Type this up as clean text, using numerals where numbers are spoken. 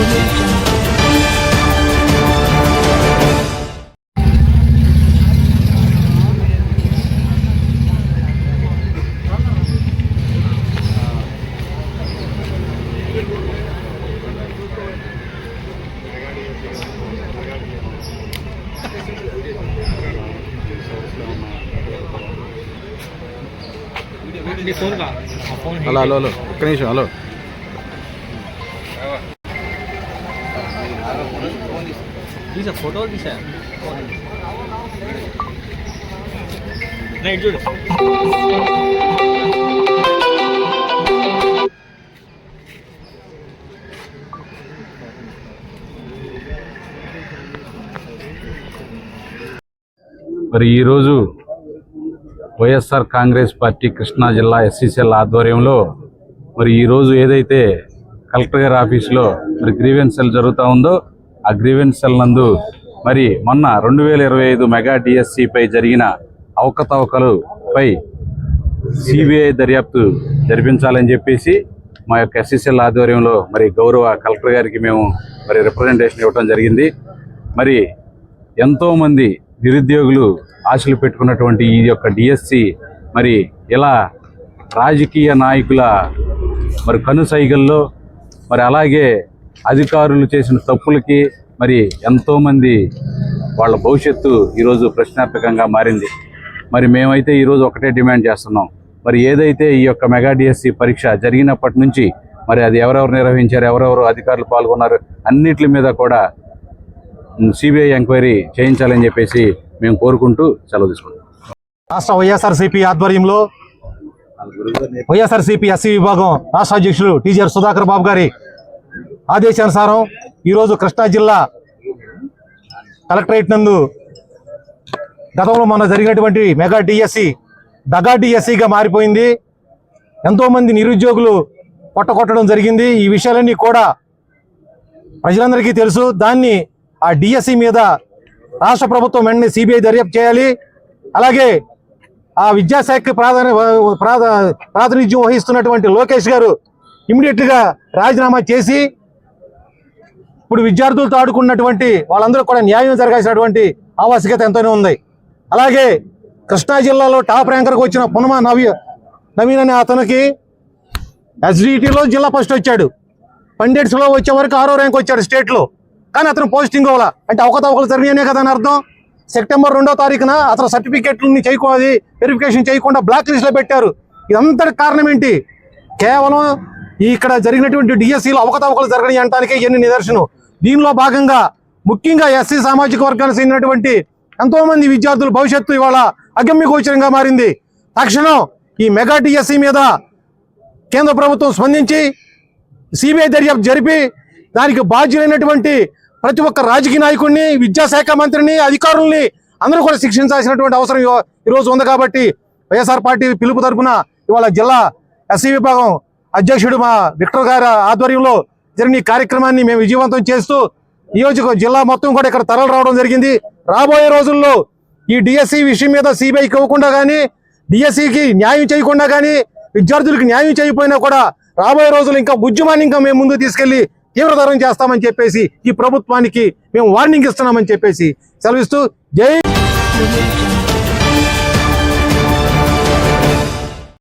Hello hello hello ఒక్క నిమిషం hello photo తీసా చూడు మరి ఈరోజు వైఎస్ఆర్ కాంగ్రెస్ పార్టీ కృష్ణా జిల్లా ఎస్సీసీఎల్ ఆధ్వర్యంలో మరి ఈరోజు ఏదైతే కలెక్టర్ గారి ఆఫీసులో మరి గ్రీవెన్స్ సెల్ జరుగుతూ ఉందో ఆ గ్రీవెన్స్ సెల్ నందు మరి మొన్న 2025 మెగా డిఎస్సిపై జరిగిన అవకతవకలపై సిబిఐ దర్యాప్తు జరిపించాలని చెప్పేసి మా యొక్క ఎస్సీసీఎల్ ఆధ్వర్యంలో మరి గౌరవ కలెక్టర్ గారికి మేము మరి రిప్రజెంటేషన్ ఇవ్వడం జరిగింది. మరి ఎంతోమంది నిరుద్యోగులు ఆశలు పెట్టుకున్నటువంటి ఈ యొక్క డిఎస్సి మరి ఇలా రాజకీయ నాయకుల మరి కనుసైగల్లో మరి అలాగే అధికారులు చేసిన తప్పులకి మరి ఎంతోమంది వాళ్ళ భవిష్యత్తు ఈరోజు ప్రశ్నార్థకంగా మారింది. మరి మేమైతే ఈరోజు ఒకటే డిమాండ్ చేస్తున్నాం. మరి ఏదైతే ఈ యొక్క మెగా డిఎస్సి పరీక్ష జరిగినప్పటి నుంచి మరి అది ఎవరెవరు నిర్వహించారు, ఎవరెవరు అధికారులు పాల్గొన్నారు, అన్నిటి మీద కూడా సిబిఐ ఎంక్వైరీ చేయించాలని చెప్పేసి మేము కోరుకుంటూ సెలవు తీసుకుంటాం. రాష్ట్ర వైఎస్ఆర్సీపీ ఆధ్వర్యంలో వైఎస్ఆర్సీపీ ఎస్సీ విభాగం రాష్ట్ర అధ్యక్షులు టీజీఆర్ సుధాకర్ బాబు గారి ఆదేశానుసారం ఈరోజు కృష్ణా జిల్లా కలెక్టరేట్ నందు గతంలో మొన్న జరిగినటువంటి మెగా డిఎస్సి దగా డిఎస్సిగా మారిపోయింది. ఎంతోమంది నిరుద్యోగులు పొట్టకొట్టడం జరిగింది. ఈ విషయాలన్నీ కూడా ప్రజలందరికీ తెలుసు. దాన్ని ఆ డిఎస్సి మీద రాష్ట్ర ప్రభుత్వం వెంటనే సిబిఐ దర్యాప్తు చేయాలి. అలాగే ఆ విద్యాశాఖ ప్రాతినిధ్యం వహిస్తున్నటువంటి లోకేష్ గారు ఇమ్మీడియట్గా రాజీనామా చేసి ఇప్పుడు విద్యార్థులతో ఆడుకున్నటువంటి వాళ్ళందరూ కూడా న్యాయం జరగాల్సినటువంటి ఆవశ్యకత ఎంతైనా ఉంది. అలాగే కృష్ణా జిల్లాలో టాప్ ర్యాంకర్కి వచ్చిన పునమ నవీన్ అనే అతనికి ఎస్డిటిలో జిల్లా ఫస్ట్ వచ్చాడు. పండిట్స్లో వచ్చే వరకు 6వ ర్యాంక్ వచ్చాడు స్టేట్లో. కానీ అతను పోస్టింగ్ అవ్వాల అంటే అవకతవకలు జరిగినాయనే కదా అని అర్థం. సెప్టెంబర్ 2వ తారీఖున అతను సర్టిఫికెట్లని చేయకూడదు, వెరిఫికేషన్ చేయకుండా బ్లాక్ లిస్ట్లో పెట్టారు. ఇదంతటి కారణం ఏంటి? కేవలం ఇక్కడ జరిగినటువంటి డిఎస్సీలో అవకతవకలు జరగని అనడానికి ఎన్ని నిదర్శనం. దీనిలో భాగంగా ముఖ్యంగా ఎస్సీ సామాజిక వర్గానికి చెందినటువంటి ఎంతోమంది విద్యార్థుల భవిష్యత్తు ఇవాళ అగమ్యగోచరంగా మారింది. తక్షణం ఈ మెగా డిఎస్సి మీద కేంద్ర ప్రభుత్వం స్పందించి సిబిఐ దర్యాప్తు జరిపి దానికి బాధ్యులైనటువంటి ప్రతి ఒక్క రాజకీయ నాయకుడిని, విద్యాశాఖ మంత్రిని, అధికారుల్ని అందరూ కూడా శిక్షించాల్సినటువంటి అవసరం ఈరోజు ఉంది. కాబట్టి వైఎస్ఆర్ పార్టీ పిలుపు తరపున ఇవాళ జిల్లా ఎస్సీ విభాగం అధ్యక్షుడు మా విక్టర్ గారి ఆధ్వర్యంలో జరిగిన ఈ కార్యక్రమాన్ని మేము విజయవంతం చేస్తూ జిల్లా మొత్తం కూడా ఇక్కడ తరలి రావడం జరిగింది. రాబోయే రోజుల్లో ఈ డిఎస్సి విషయం మీద సిబిఐకి ఇవ్వకుండా కానీ, డిఎస్సికి న్యాయం చేయకుండా కానీ, విద్యార్థులకు న్యాయం చేయకపోయినా కూడా రాబోయే రోజులు ఇంకా ఉద్యమాన్ని ఇంకా మేము ముందుకు తీసుకెళ్లి తీవ్రతరం చేస్తామని చెప్పేసి ఈ ప్రభుత్వానికి మేము వార్నింగ్ ఇస్తున్నామని చెప్పేసి సెలవిస్తూ జై